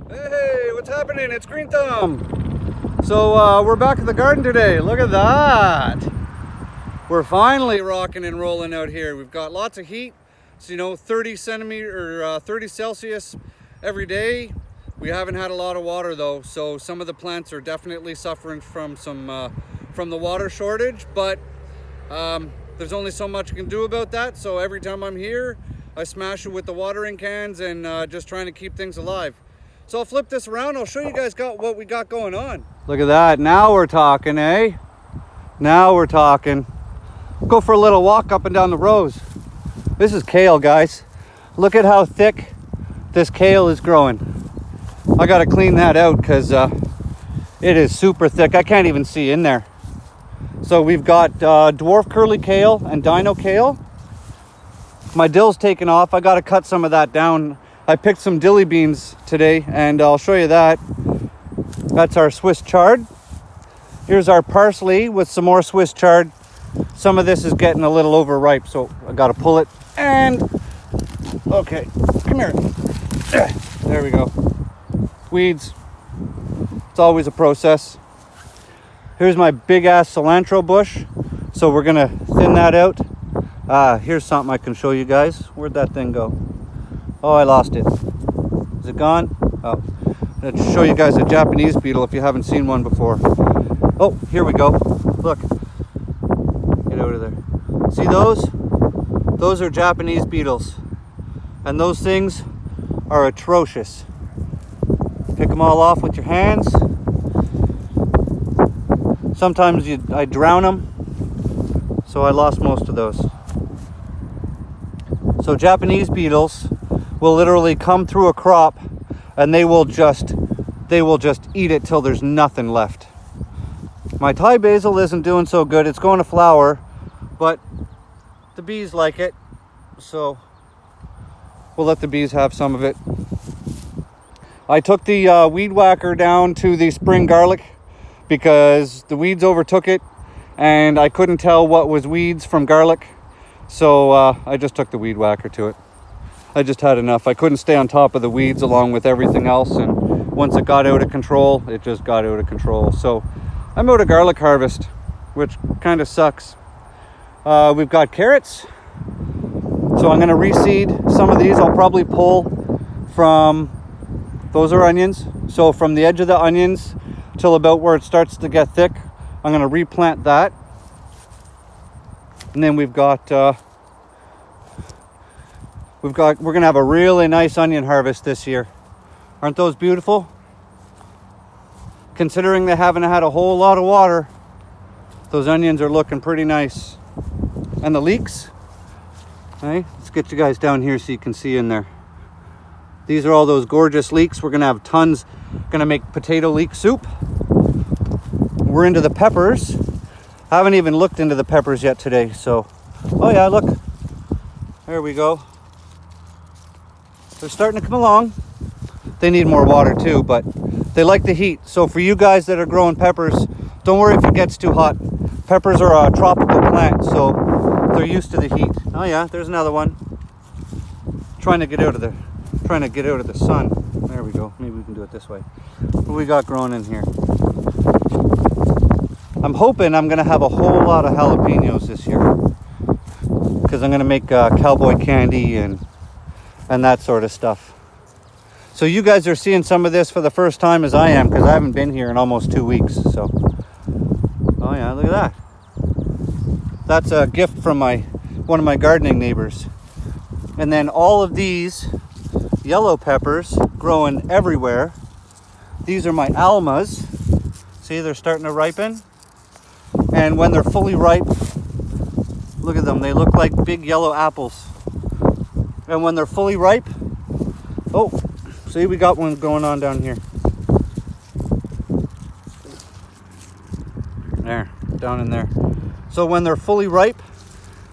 Hey, what's happening? It's Green Thumb. So we're back in the garden today. Look at that. We're finally rocking and rolling out here. We've got lots of heat. So, you know, 30 Celsius every day. We haven't had a lot of water though, so some of the plants are definitely suffering from from the water shortage. But there's only so much you can do about that. So every time I'm here, I smash it with the watering cans and just trying to keep things alive. So I'll flip this around. I'll show you guys what we got going on. Look at that. Now we're talking, eh? Now we're talking. Go for a little walk up and down the rows. This is kale, guys. Look at how thick this kale is growing. I got to clean that out because it is super thick. I can't even see in there. So we've got dwarf curly kale and dino kale. My dill's taken off. I got to cut some of that down. I picked some dilly beans today and I'll show you that. That's our Swiss chard. Here's our parsley with some more Swiss chard. Some of this is getting a little overripe, so I got to pull it. And okay, come here. There we go. Weeds. It's always a process. Here's my big ass cilantro bush. So we're gonna thin that out. Here's something I can show you guys. Where'd that thing go? Oh, I lost it. Is it gone? Oh, I'll show you guys a Japanese beetle if you haven't seen one before. Oh, here we go. Look. Get out of there. See those? Those are Japanese beetles. And those things are atrocious. Pick them all off with your hands. Sometimes I drown them. So I lost most of those. So Japanese beetles will literally come through a crop and they will just eat it till there's nothing left. My Thai basil isn't doing so good. It's going to flower, but the bees like it. So we'll let the bees have some of it. I took the weed whacker down to the spring garlic because the weeds overtook it and I couldn't tell what was weeds from garlic. So I just took the weed whacker to it. I just had enough. I couldn't stay on top of the weeds along with everything else. And once it got out of control, it just got out of control. So I'm out of garlic harvest, which kind of sucks. We've got carrots. So I'm going to reseed some of these. I'll probably pull from, those are onions. So from the edge of the onions till about where it starts to get thick, I'm going to replant that. And then we're going to have a really nice onion harvest this year. Aren't those beautiful? Considering they haven't had a whole lot of water, those onions are looking pretty nice. And the leeks, hey, let's get you guys down here so you can see in there. These are all those gorgeous leeks. We're gonna have tons. Gonna make potato leek soup. We're into the peppers. I haven't even looked into the peppers yet today, so. Oh yeah, look. There we go. They're starting to come along. They need more water too, but they like the heat. So for you guys that are growing peppers, don't worry if it gets too hot. Peppers are a tropical plant, so they're used to the heat. Oh yeah, there's another one. Trying to get out of the sun. There we go. Maybe we can do it this way. What do we got growing in here? I'm hoping I'm gonna have a whole lot of jalapenos this year because I'm gonna make cowboy candy and that sort of stuff. So you guys are seeing some of this for the first time as I am because I haven't been here in almost 2 weeks. So, oh yeah, look at that. That's a gift from one of my gardening neighbors. And then all of these yellow peppers growing everywhere. These are my almas. See, they're starting to ripen. And when they're fully ripe, look at them. They look like big yellow apples. And when they're fully ripe, oh, see, we got one going on down here. There, down in there. So when they're fully ripe,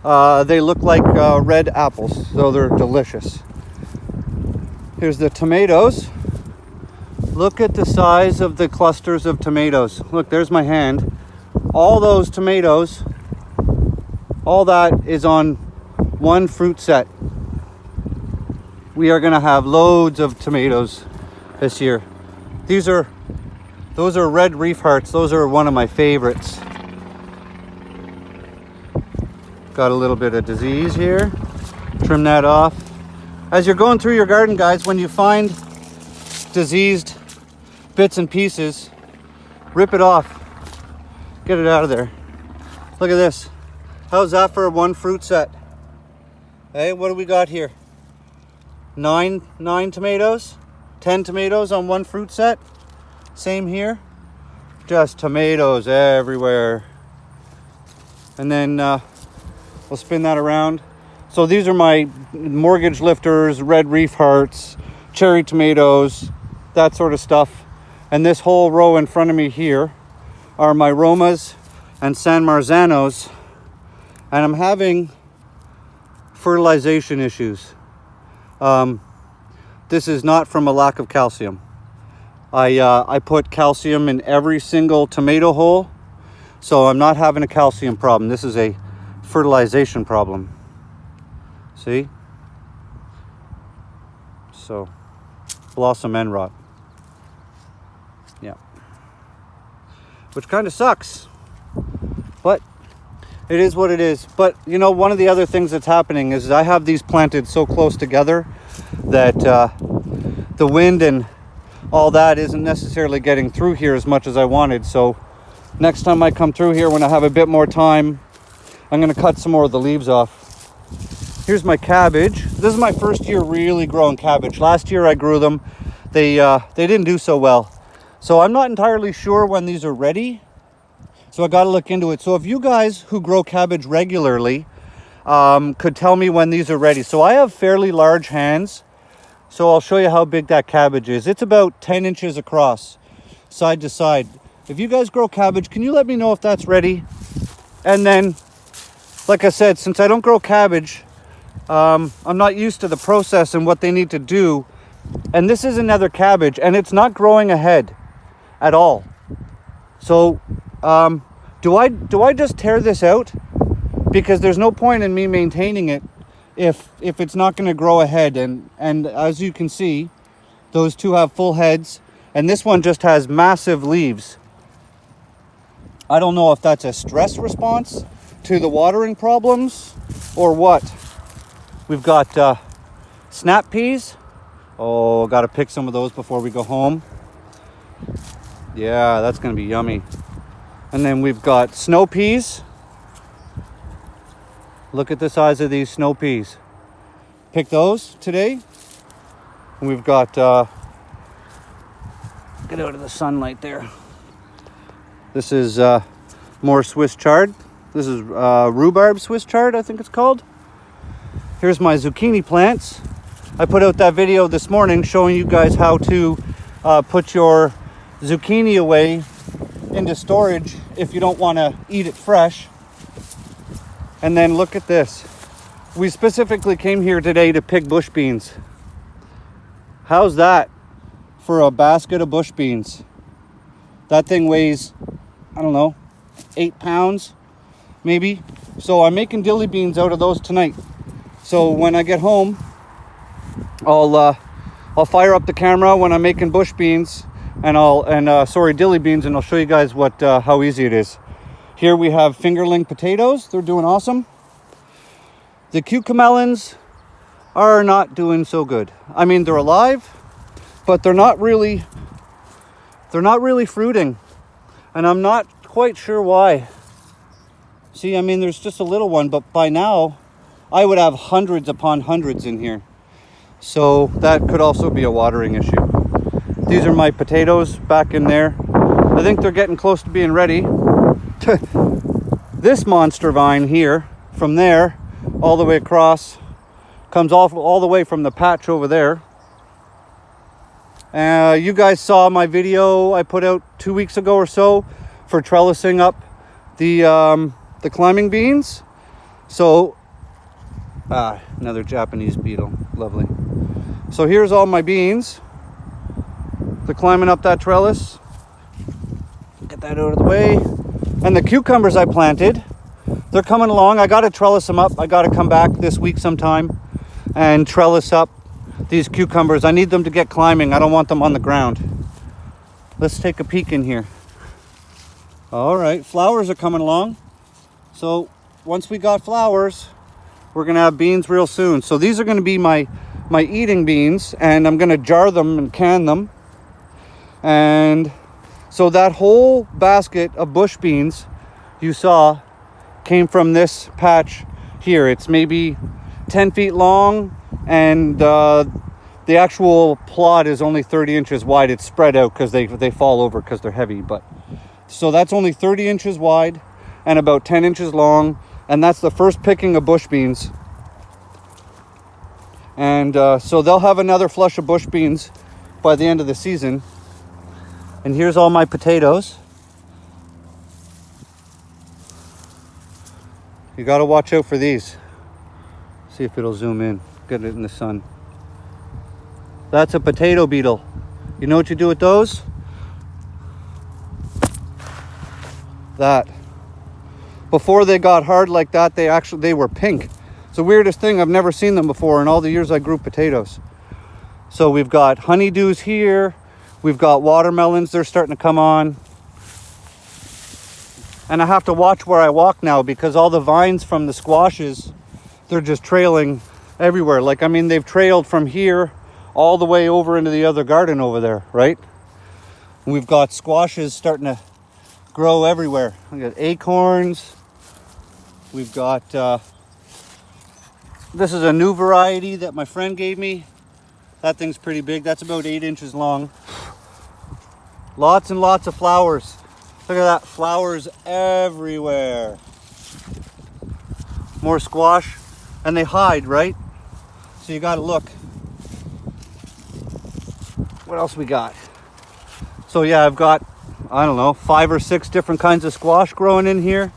they look like red apples. So they're delicious. Here's the tomatoes. Look at the size of the clusters of tomatoes. Look, there's my hand. All those tomatoes, all that is on one fruit set. We are going to have loads of tomatoes this year. Those are red reef hearts. Those are one of my favorites. Got a little bit of disease here. Trim that off. As you're going through your garden, guys, when you find diseased bits and pieces, rip it off. Get it out of there. Look at this. How's that for one fruit set? Hey, what do we got here? Nine tomatoes? 10 tomatoes on one fruit set? Same here. Just tomatoes everywhere. And then we'll spin that around. So these are my mortgage lifters, red reef hearts, cherry tomatoes, that sort of stuff. And this whole row in front of me here are my Romas and San Marzanos. And I'm having fertilization issues. This is not from a lack of calcium. I put calcium in every single tomato hole, so I'm not having a calcium problem. This is a fertilization problem. See? So, blossom end rot. Yeah. Which kind of sucks. But it is what it is. But, you know, one of the other things that's happening is I have these planted so close together that the wind and all that isn't necessarily getting through here as much as I wanted. So next time I come through here, when I have a bit more time, I'm going to cut some more of the leaves off. Here's my cabbage. This is my first year really growing cabbage. Last year I grew them. They didn't do so well. So I'm not entirely sure when these are ready. So I got to look into it. So if you guys who grow cabbage regularly could tell me when these are ready. So I have fairly large hands. So I'll show you how big that cabbage is. It's about 10 inches across, side to side. If you guys grow cabbage, can you let me know if that's ready? And then, like I said, since I don't grow cabbage, I'm not used to the process and what they need to do. And this is another cabbage, and it's not growing ahead at all. So do I just tear this out? Because there's no point in me maintaining it if it's not going to grow ahead. And as you can see, those two have full heads, and this one just has massive leaves. I don't know if that's a stress response to the watering problems or what. We've got snap peas. Oh, got to pick some of those before we go home. Yeah, that's going to be yummy. And then we've got snow peas. Look at the size of these snow peas. Pick those today. And we've got, get out of the sunlight there. This is more Swiss chard. This is rhubarb Swiss chard, I think it's called. Here's my zucchini plants. I put out that video this morning showing you guys how to put your zucchini away into storage if you don't want to eat it fresh. And then look at this. We specifically came here today to pick bush beans. How's that for a basket of bush beans? That thing weighs, I don't know, 8 pounds maybe. So I'm making dilly beans out of those tonight. So when I get home, I'll fire up the camera when I'm making bush beans and dilly beans, and I'll show you guys how easy it is. Here we have fingerling potatoes. They're doing awesome. The cucamelons are not doing so good. I mean, they're alive, but they're not really fruiting. And I'm not quite sure why. See, I mean, there's just a little one, but by now I would have hundreds upon hundreds in here. So that could also be a watering issue. These are my potatoes back in there. I think they're getting close to being ready. This monster vine here, from there all the way across, comes off all the way from the patch over there. You guys saw my video I put out 2 weeks ago or so for trellising up the climbing beans. So another Japanese beetle, lovely. So here's all my beans. They're climbing up that trellis. Get that out of the way. And the cucumbers I planted, they're coming along. I got to trellis them up. I got to come back this week sometime and trellis up these cucumbers. I need them to get climbing. I don't want them on the ground. Let's take a peek in here. All right, flowers are coming along. So once we got flowers, we're gonna have beans real soon. So these are gonna be my eating beans, and I'm gonna jar them and can them. And so that whole basket of bush beans you saw came from this patch here. It's maybe 10 feet long, and the actual plot is only 30 inches wide. It's spread out because they fall over because they're heavy. But so that's only 30 inches wide and about 10 inches long, and that's the first picking of bush beans. And so they'll have another flush of bush beans by the end of the season. And here's all my potatoes. You got to watch out for these. See if it'll zoom in. Get it in the sun. That's a potato beetle. You know what you do with those? That. Before they got hard like that, they were pink. It's the weirdest thing. I've never seen them before in all the years I grew potatoes. So we've got honeydews here. We've got watermelons. They're starting to come on. And I have to watch where I walk now because all the vines from the squashes, they're just trailing everywhere. Like, I mean, they've trailed from here all the way over into the other garden over there, right? And we've got squashes starting to grow everywhere. We got acorns. We've got, this is a new variety that my friend gave me. That thing's pretty big. That's about 8 inches long. Lots and lots of flowers. Look at that, flowers everywhere. More squash, and they hide, right? So you gotta look. What else we got? So yeah, I've got, I don't know, 5 or 6 different kinds of squash growing in here.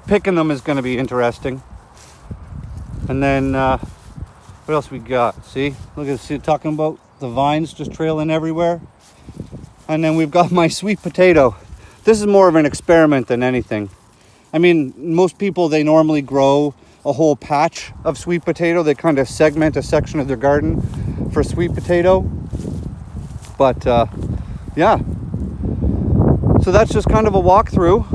Picking them is gonna be interesting. And then, what else we got? See, look at this, talking about the vines just trailing everywhere. And then we've got my sweet potato. This is more of an experiment than anything. I mean, most people, they normally grow a whole patch of sweet potato. They kind of segment a section of their garden for sweet potato. But yeah, so that's just kind of a walkthrough.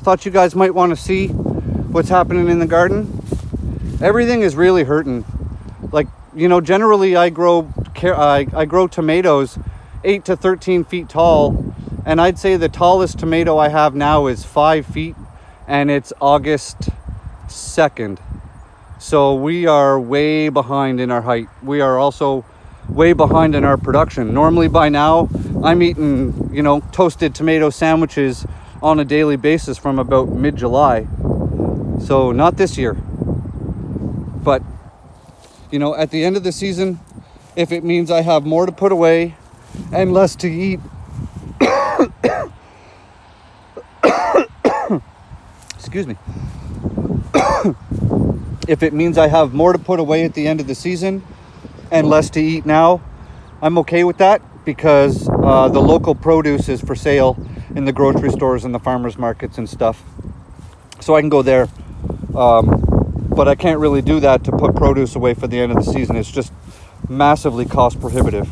Thought you guys might want to see what's happening in the garden. Everything is really hurting. Like, you know, generally I grow tomatoes 8 to 13 feet tall, and I'd say the tallest tomato I have now is 5 feet, and it's August 2nd. So we are way behind in our height. We are also way behind in our production. Normally by now I'm eating, you know, toasted tomato sandwiches on a daily basis from about mid-July. So not this year. But, you know, at the end of the season, if it means I have more to put away and less to eat, excuse me. If it means I have more to put away at the end of the season and less to eat now, I'm okay with that, because the local produce is for sale in the grocery stores and the farmers markets and stuff. So I can go there. But I can't really do that to put produce away for the end of the season. It's just massively cost prohibitive.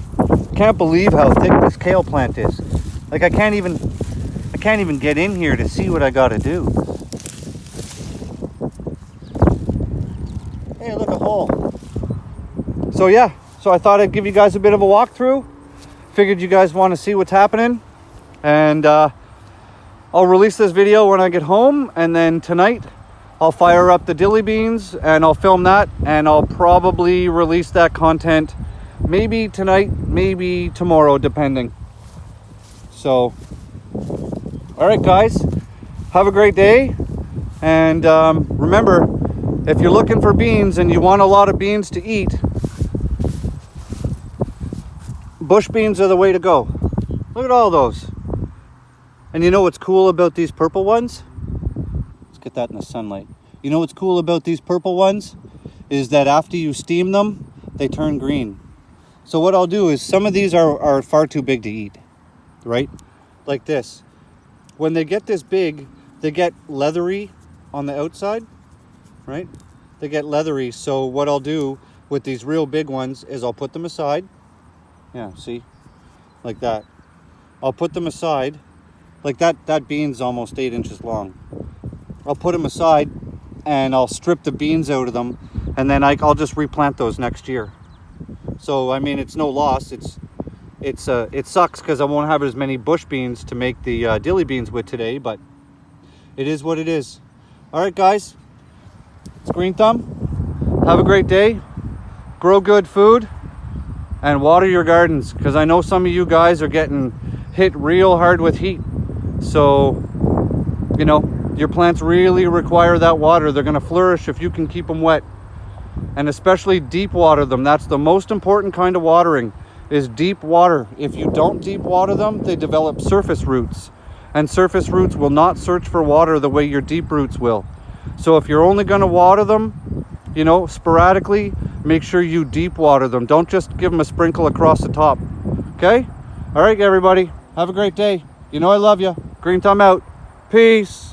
Can't believe how thick this kale plant is. Like, I can't even get in here to see what I gotta do. Hey, look, a hole. So yeah, so I thought I'd give you guys a bit of a walkthrough. Figured you guys want to see what's happening. And I'll release this video when I get home, and then tonight I'll fire up the dilly beans and I'll film that, and I'll probably release that content maybe tonight, maybe tomorrow, depending. So, all right, guys, have a great day. And remember, if you're looking for beans and you want a lot of beans to eat, bush beans are the way to go. Look at all those. And you know what's cool about these purple ones? Let's get that in the sunlight. You know what's cool about these purple ones is that after you steam them, they turn green. So what I'll do is, some of these are far too big to eat, right? Like this. When they get this big, they get leathery on the outside, right? They get leathery. So what I'll do with these real big ones is I'll put them aside. Yeah, see? Like that. I'll put them aside. Like that bean's almost 8 inches long. I'll put them aside and I'll strip the beans out of them, and then I'll just replant those next year. So I mean, it's no loss. It sucks because I won't have as many bush beans to make the dilly beans with today, but it is what it is. All right, guys, it's Green Thumb. Have a great day. Grow good food and water your gardens, because I know some of you guys are getting hit real hard with heat. So, you know, your plants really require that water. They're going to flourish if you can keep them wet, and especially deep water them. That's the most important kind of watering, is deep water. If you don't deep water them, they develop surface roots, and surface roots will not search for water the way your deep roots will. So if you're only going to water them, you know, sporadically, make sure you deep water them. Don't just give them a sprinkle across the top. Okay? All right, everybody. Have a great day. You know I love you. Green Thumb out. Peace.